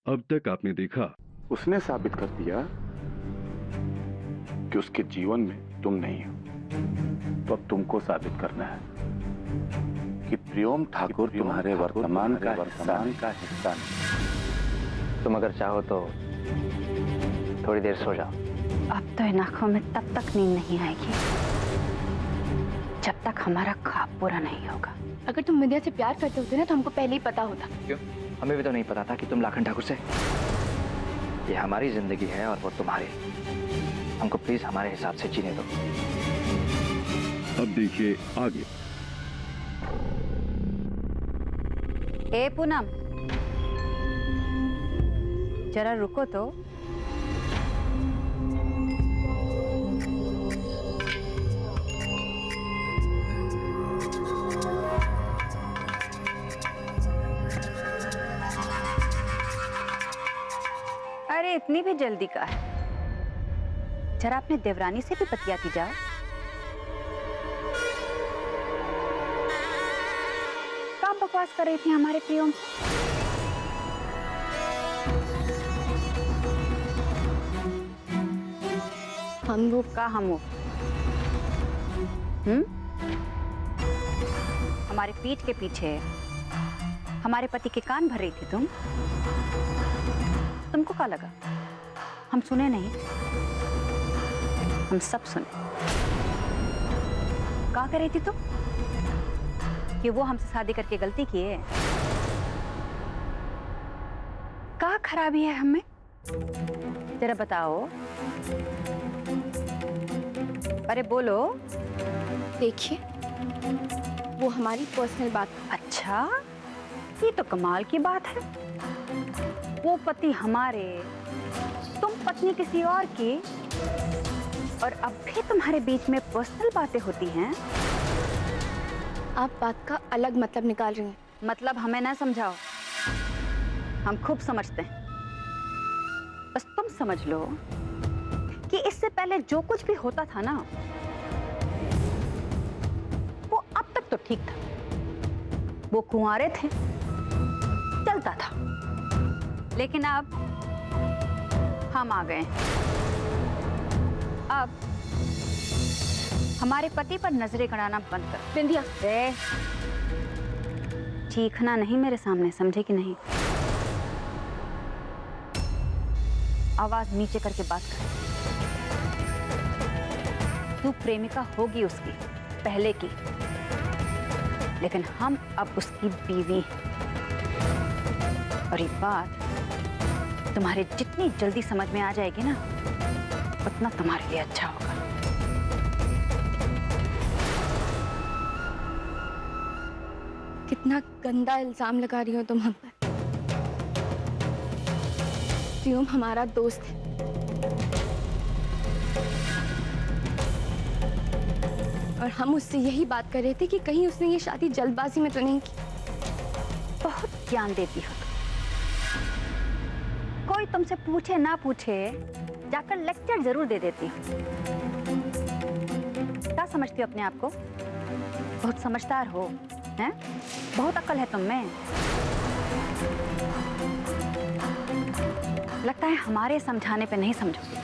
अब तक आपने देखा, उसने साबित कर दिया कि उसके जीवन में तुम नहीं हो। तो अब तुमको साबित करना है कि प्रियोम ठाकुर तुम्हारे वर्तमान का हिस्सा नहीं। तुम अगर चाहो तो थोड़ी देर सो जाओ। अब तो इन आंखों में तब तक नींद नहीं आएगी जब तक हमारा ख्वाब पूरा नहीं होगा। अगर तुम विद्या से प्यार करते होते ना तो हमको पहले ही पता होता। क्यों? हमें भी तो नहीं पता था कि तुम लाखन ठाकुर से। ये हमारी जिंदगी है और वो तुम्हारी। हमको प्लीज हमारे हिसाब से जीने दो। अब देखिए आगे। ए पूनम, जरा रुको तो। अरे इतनी भी जल्दी का है? जरा अपने देवरानी से भी बतियाती जाओ। काम बकवास कर रही थी हमारे प्रियोम से। हम वो का हम वो हमारे पीठ के पीछे हमारे पति के कान भर रही थी तुम। तुमको क्या लगा हम सुने नहीं? हम सब सुने। क्या कर रही थी तुम कि वो हमसे शादी करके गलती की है? क्या खराबी है हमें? जरा बताओ। अरे बोलो। देखिए, वो हमारी पर्सनल बात। अच्छा, ये तो कमाल की बात है। वो पति हमारे, तुम पत्नी किसी और की, और अब भी तुम्हारे बीच में पर्सनल बातें होती हैं। आप बात का अलग मतलब निकाल रही हैं। मतलब हमें ना समझाओ, हम खूब समझते हैं। बस तुम समझ लो कि इससे पहले जो कुछ भी होता था ना, वो अब तक तो ठीक था। वो कुंवारे थे, चलता था। लेकिन अब हम आ गए। अब हमारे पति पर नजरें गड़ाना बंद कर। बिंदिया, चीखना नहीं मेरे सामने, समझे कि नहीं? आवाज नीचे करके बात कर। तू प्रेमिका होगी उसकी, पहले की, लेकिन हम अब उसकी बीवी हैं। और ये बात तुम्हारे जितनी जल्दी समझ में आ जाएगी ना, उतना तुम्हारे लिए अच्छा होगा। कितना गंदा इल्जाम लगा रही हो तुम हम पर। प्रियोम हमारा दोस्त है। और हम उससे यही बात कर रहे थे कि कहीं उसने ये शादी जल्दबाजी में तो नहीं की। बहुत ज्ञान देती हो तुम। कोई तुमसे पूछे ना पूछे जाकर लेक्चर जरूर दे देती हो। क्या समझती हो अपने आप को? बहुत समझदार हो, हैं? बहुत अक्ल है तुम में। लगता है हमारे समझाने पे नहीं समझोगे।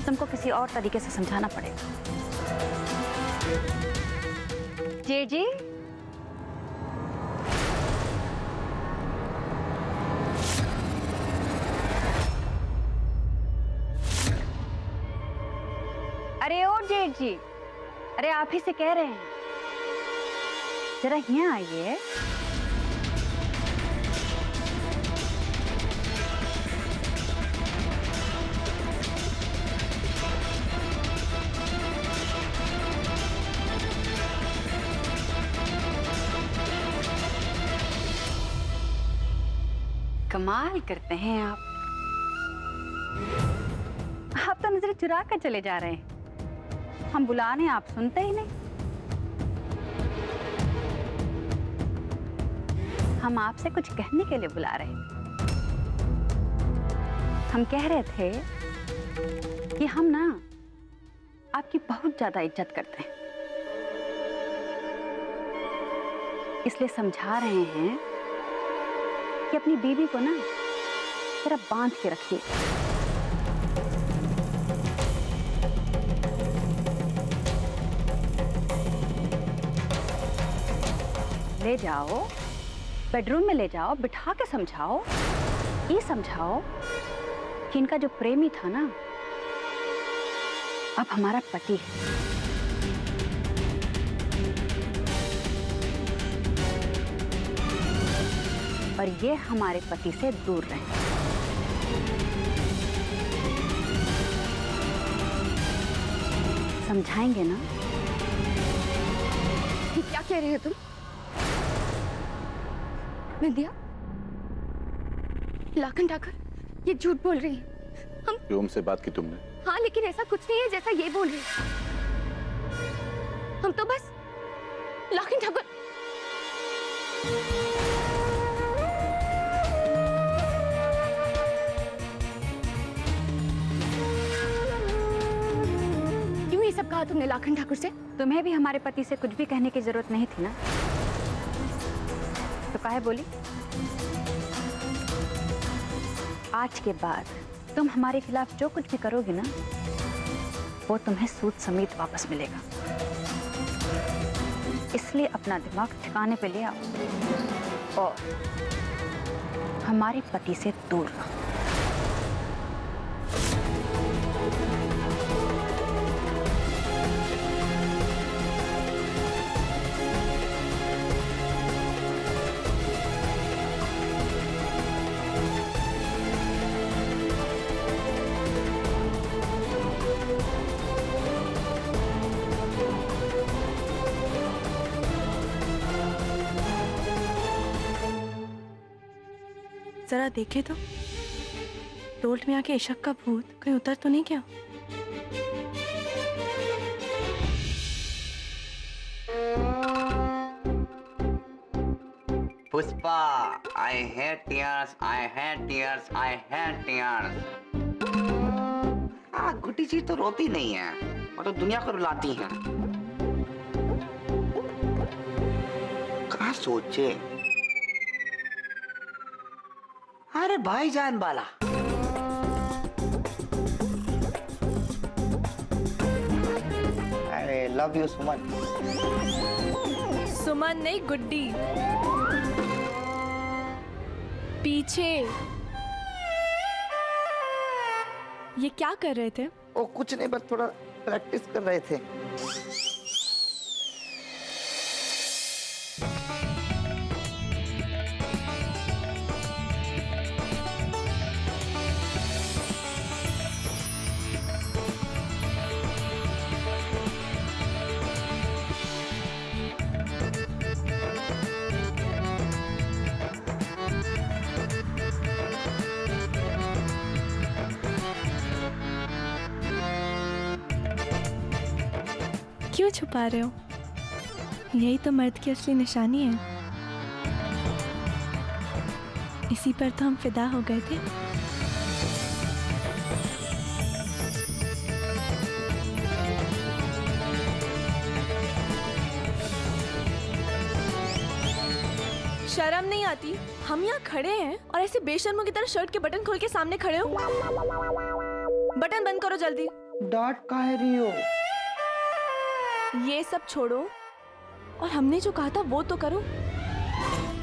तुमको किसी और तरीके से समझाना पड़ेगा। जी अरे ओ जेठ जी, अरे आप ही से कह रहे हैं, जरा यहाँ आइए। कमाल करते हैं आप तो नजर चुरा कर चले जा रहे हैं। हम बुलाने आप सुनते ही नहीं। हम आपसे कुछ कहने के लिए बुला रहे हैं। हम कह रहे थे कि हम ना आपकी बहुत ज्यादा इज्जत करते हैं, इसलिए समझा रहे हैं कि अपनी बीवी को ना जरा बांध के रखिए। ले जाओ, बेडरूम में ले जाओ, बिठा के समझाओ, ये समझाओ कि इनका जो प्रेमी था ना अब हमारा पति है। और ये हमारे पति से दूर रहे। समझाएंगे ना? ये क्या कह रहे हो तुम? विंध्या, लाखन ठाकुर ये झूठ बोल रही है। प्रियोम से बात की तुमने? हाँ, लेकिन ऐसा कुछ नहीं है जैसा ये बोल रही है। हम तो बस लाखन ठाकुर। क्यों ये सब कहा तुमने लाखन ठाकुर से? तुम्हें भी हमारे पति से कुछ भी कहने की जरूरत नहीं थी ना, तो काहे बोली? आज के बाद तुम हमारे खिलाफ जो कुछ भी करोगी ना, वो तुम्हें सूद समेत वापस मिलेगा। इसलिए अपना दिमाग ठिकाने पे ले आओ और हमारे पति से दूर रहो। जरा देखे तो रोल्ड में आके इशक का भूत कहीं उतर तो नहीं गया? Pushpa, I hate tears, I hate tears, I hate tears। हाँ, गुड्डी जी तो रोती नहीं है, वो तो दुनिया को रुलाती हैं। कहाँ सोचे? अरे भाईजान बाला, अरे लव यू सुमन। सुमन नहीं, गुड्डी। पीछे ये क्या कर रहे थे? ओ कुछ नहीं, बस थोड़ा प्रैक्टिस कर रहे थे। क्यों छुपा रहे हो? यही तो मर्द की असली निशानी है। इसी पर तो हम फिदा हो गए थे। शर्म नहीं आती? हम यहाँ खड़े हैं और ऐसे बेशर्मों की तरह शर्ट के बटन खोल के सामने खड़े हो। बटन बंद करो जल्दी। डांट काहे रही हो? ये सब छोड़ो और हमने जो कहा था वो तो करो।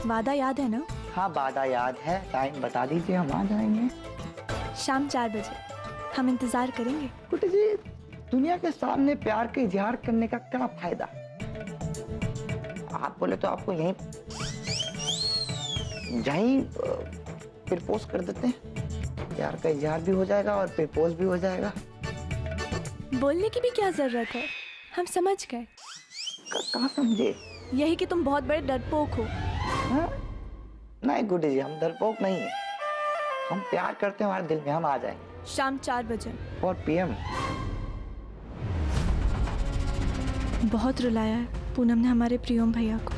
वादा याद है ना? हाँ वादा याद है। टाइम बता दीजिए, हम आ जाएंगे। शाम 4 बजे हम इंतजार करेंगे। कुटी जी, दुनिया के सामने प्यार के इजहार करने का क्या फायदा? आप बोले तो आपको यहीं प्रपोज कर देते हैं। प्यार का इजहार भी हो जाएगा और प्रपोज भी हो जाएगा। बोलने की भी क्या जरूरत है, हम समझ गए। कहाँ समझे? यही कि तुम बहुत बड़े डरपोक हो। हाँ? नहीं गुड्डी जी, हम डरपोक नहीं है। हम प्यार करते हैं हमारे दिल में, हम आ जाएंगे। शाम 4 बजे। 4 PM। बहुत रुलाया है पूनम ने हमारे प्रियम भैया को।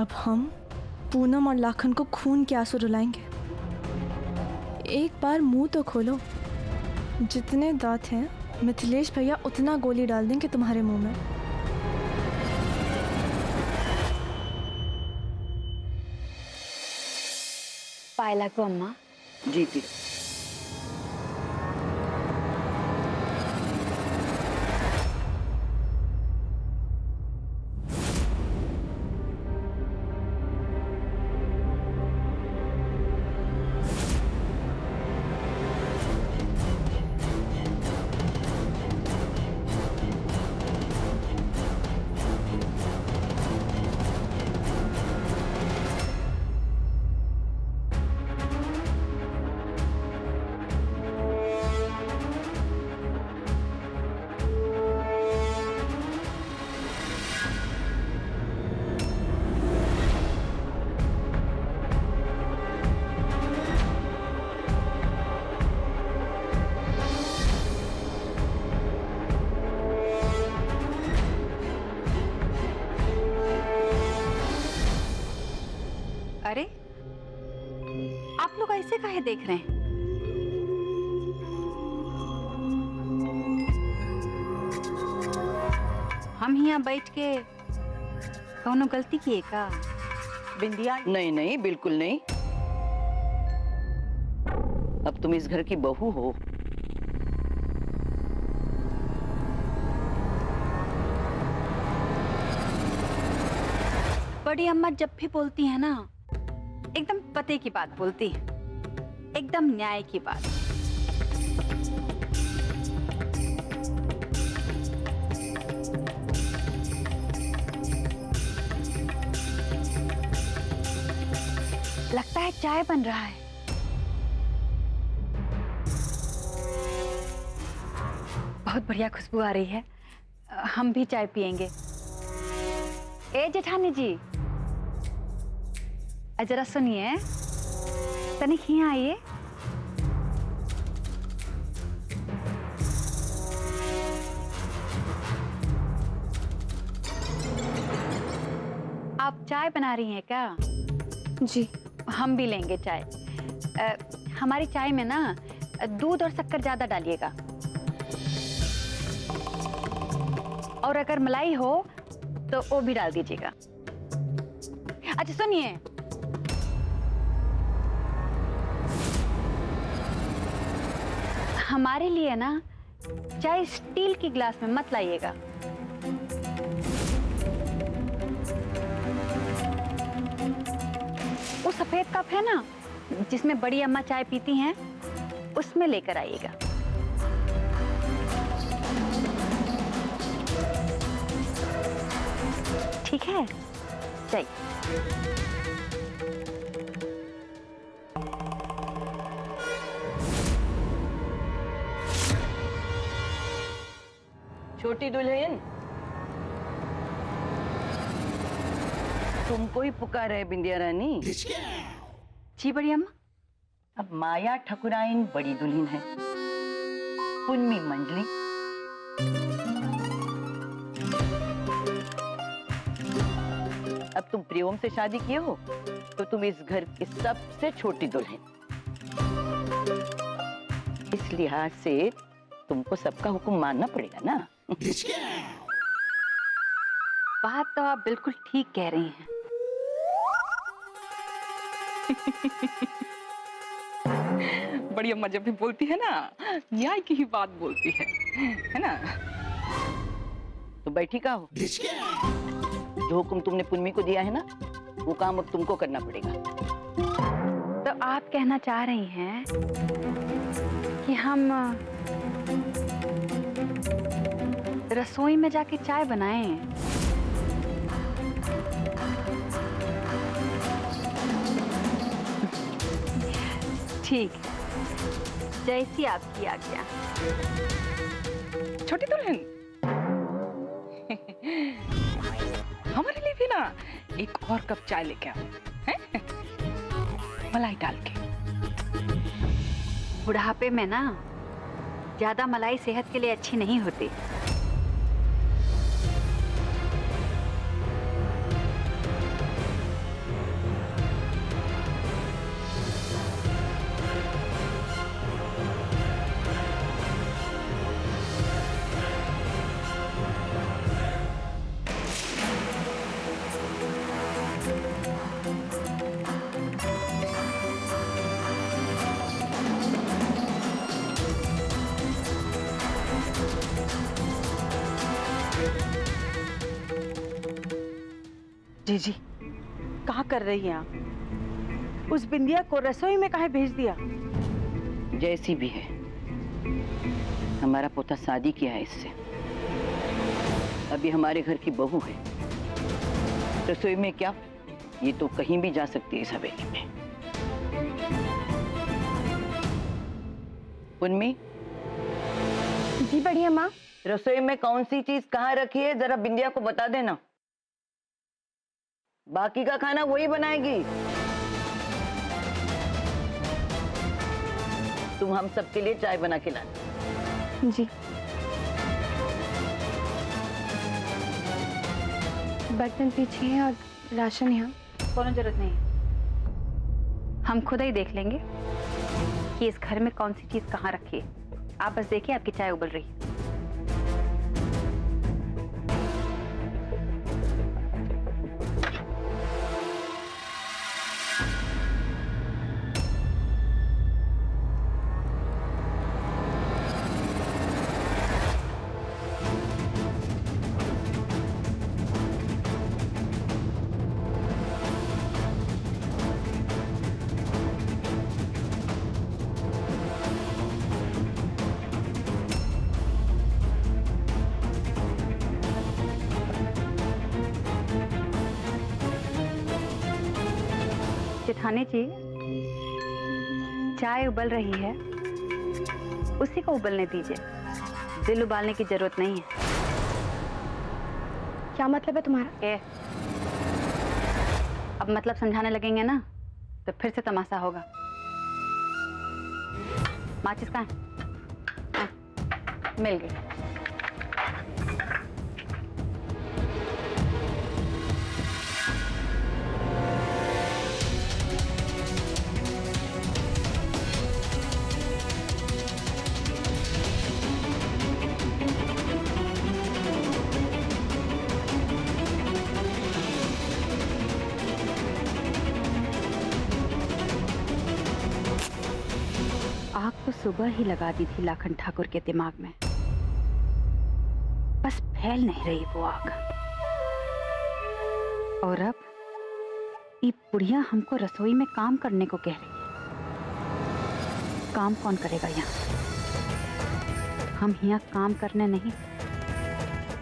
अब हम पूनम और लाखन को खून के आंसू रुलाएंगे। एक बार मुंह तो खोलो। जितने दांत हैं मिथिलेश भैया उतना गोली डाल देंगे तुम्हारे मुंह में। पायला को अम्मा। जी जी। अरे आप लोग ऐसे काहे देख रहे हैं? हम यहाँ बैठ के कौनो गलती किए का? बिंदिया नहीं नहीं बिल्कुल नहीं। अब तुम इस घर की बहू हो। बड़ी अम्मा जब भी बोलती है ना, एकदम पते की बात बोलती है, एकदम न्याय की बात। लगता है चाय बन रहा है। बहुत बढ़िया खुशबू आ रही है। हम भी चाय पियेंगे। ए जेठानी जी, जरा सुनिए, तनिक यहाँ आइए। आप चाय बना रही हैं क्या? जी। हम भी लेंगे चाय। हमारी चाय में ना दूध और शक्कर ज्यादा डालिएगा, और अगर मलाई हो तो वो भी डाल दीजिएगा। अच्छा सुनिए, हमारे लिए ना चाय स्टील की ग्लास में मत लाइएगा। वो सफेद कप है ना जिसमें बड़ी अम्मा चाय पीती हैं, उसमें लेकर आइएगा। ठीक है, चाहिए। छोटी दुल्हन, तुमको ही पुकार है बिंदिया रानी। जी बड़ी अम्मा। अब माया ठकुराइन बड़ी दुल्हन है, पुन्नी मंजली, अब तुम प्रियोम से शादी किए हो तो तुम इस घर की सबसे छोटी दुल्हन। इस लिहाज से तुमको सबका हुक्म मानना पड़ेगा ना। बात तो आप बिल्कुल ठीक कह रही हैं। बड़ी अम्मा जब भी बोलती है ना, न्याय की ही बात बोलती है ना? तो बैठी का हो? जो हुक्म तुमने पुन्नी को दिया है ना, वो काम अब तुमको करना पड़ेगा। तो आप कहना चाह रही हैं कि हम रसोई में जाके चाय बनाएं? ठीक, जैसी आपकी आज्ञा। छोटी दुल्हन, हमारे लिए भी ना एक और कप चाय लेके आओ, हैं? मलाई डाल के। बुढ़ापे में ना ज्यादा मलाई सेहत के लिए अच्छी नहीं होती। जीजी, कहाँ कर रही हैं आप? उस बिंदिया को रसोई में काहे भेज दिया? जैसी भी है, हमारा पोता शादी किया है इससे। अभी हमारे घर की बहू है। रसोई में क्या, ये तो कहीं भी जा सकती है इस हवेली में। उन्मी, जी बढ़िया माँ। रसोई में कौन सी चीज कहाँ रखी है जरा बिंदिया को बता देना। बाकी का खाना वही बनाएगी। तुम हम सबके लिए चाय बना के लाना। जी। बर्तन पीछे हैं और राशन यहाँ। कोनो जरूरत नहीं है, हम खुद ही देख लेंगे कि इस घर में कौन सी चीज कहाँ रखी है। आप बस देखिए, आपकी चाय उबल रही है। जेठानी जी, चाय उबल रही है, उसी को उबलने दीजिए। दिल उबालने की जरूरत नहीं है। क्या मतलब है तुम्हारा? अब मतलब समझाने लगेंगे ना तो फिर से तमाशा होगा। माचिस कहाँ है? मिल गई। आग तो सुबह ही लगा दी थी लाखन ठाकुर के दिमाग में, बस फैल नहीं रही वो आग। और अब ये बुढ़िया हमको रसोई में काम करने को कह रही है। काम कौन करेगा यहाँ? हम यहाँ काम करने नहीं,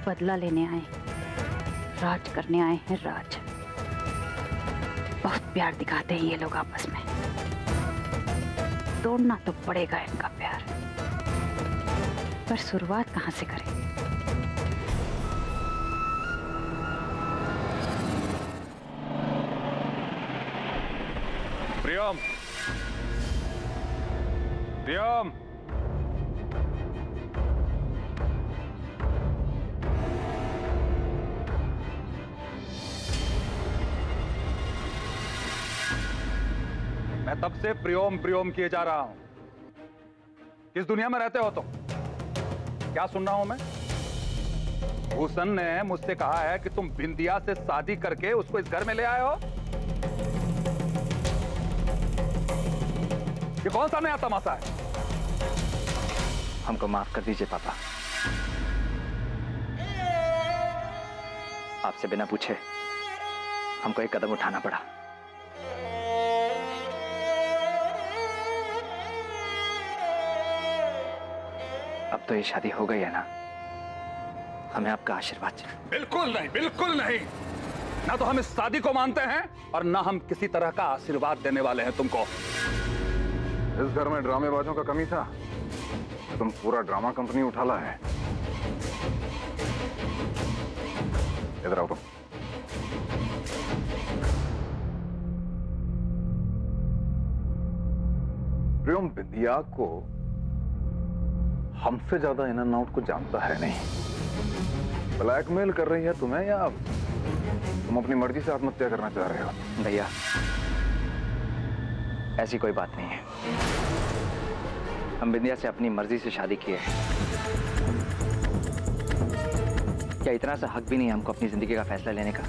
बदला लेने आए, राज करने आए हैं। राज बहुत प्यार दिखाते हैं ये लोग आपस में। तोड़ना तो पड़ेगा इनका प्यार, पर शुरुआत कहां से करें? प्रियम, प्रियम, मैं तब से प्रियोम प्रियोम किए जा रहा हूं। किस दुनिया में रहते हो तुम? क्या सुन रहा हूं मैं? भूषण ने मुझसे कहा है कि तुम बिंदिया से शादी करके उसको इस घर में ले आए हो। ये कौन सा नया तमाशा है? हमको माफ कर दीजिए पापा। आपसे बिना पूछे हमको एक कदम उठाना पड़ा। अब तो ये शादी हो गई है ना, हमें आपका आशीर्वाद चाहिए। बिल्कुल नहीं, बिल्कुल नहीं। ना तो हम इस शादी को मानते हैं और ना हम किसी तरह का आशीर्वाद देने वाले हैं तुमको। इस घर में ड्रामेबाजों का कमी था, तुम पूरा ड्रामा कंपनी उठा ला है। इधर आओ तुम। प्रियम बिंदिया को हमसे ज्यादा इन एंड आउट को जानता है नहीं। ब्लैकमेल कर रही है तुम्हें, या तुम अपनी मर्जी से आत्महत्या करना चाह रहे हो? भैया ऐसी कोई बात नहीं है। हम बिंदिया से अपनी मर्जी से शादी किए हैं। क्या इतना सा हक भी नहीं है हमको अपनी जिंदगी का फैसला लेने का?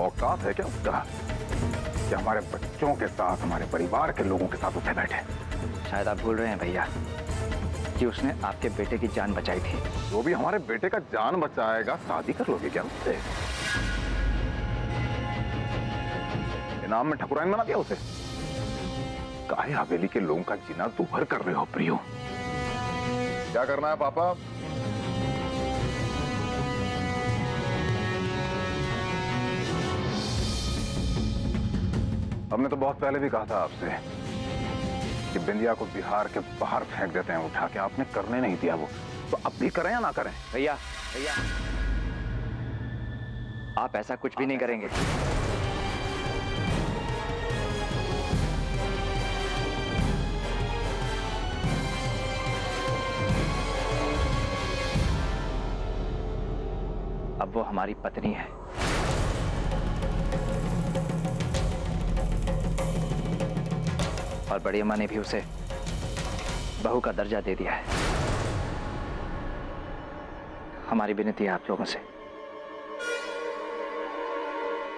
औकात है क्या उसका कि हमारे बच्चों के साथ, हमारे परिवार के लोगों के साथ उठे बैठे? शायद आप भूल रहे हैं भैया कि उसने आपके बेटे की जान बचाई थी। वो भी हमारे बेटे का जान बचाएगा, शादी कर लोगे क्या उससे? नाम में ठकुराइन बना दिया उसे। काहे हवेली के लोगों का जीना दूभर कर रहे हो प्रियो? क्या करना है पापा? हमने तो बहुत पहले भी कहा था आपसे कि बिंदिया को बिहार के बाहर फेंक देते हैं उठा के, आपने करने नहीं दिया वो, तो अब भी करें या ना करें? भैया भैया, आप ऐसा कुछ भी नहीं करेंगे। अब वो हमारी पत्नी है। और बड़ी अम्मा ने भी उसे बहू का दर्जा दे दिया है। हमारी विनती है आप लोगों से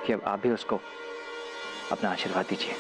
कि अब आप भी उसको अपना आशीर्वाद दीजिए।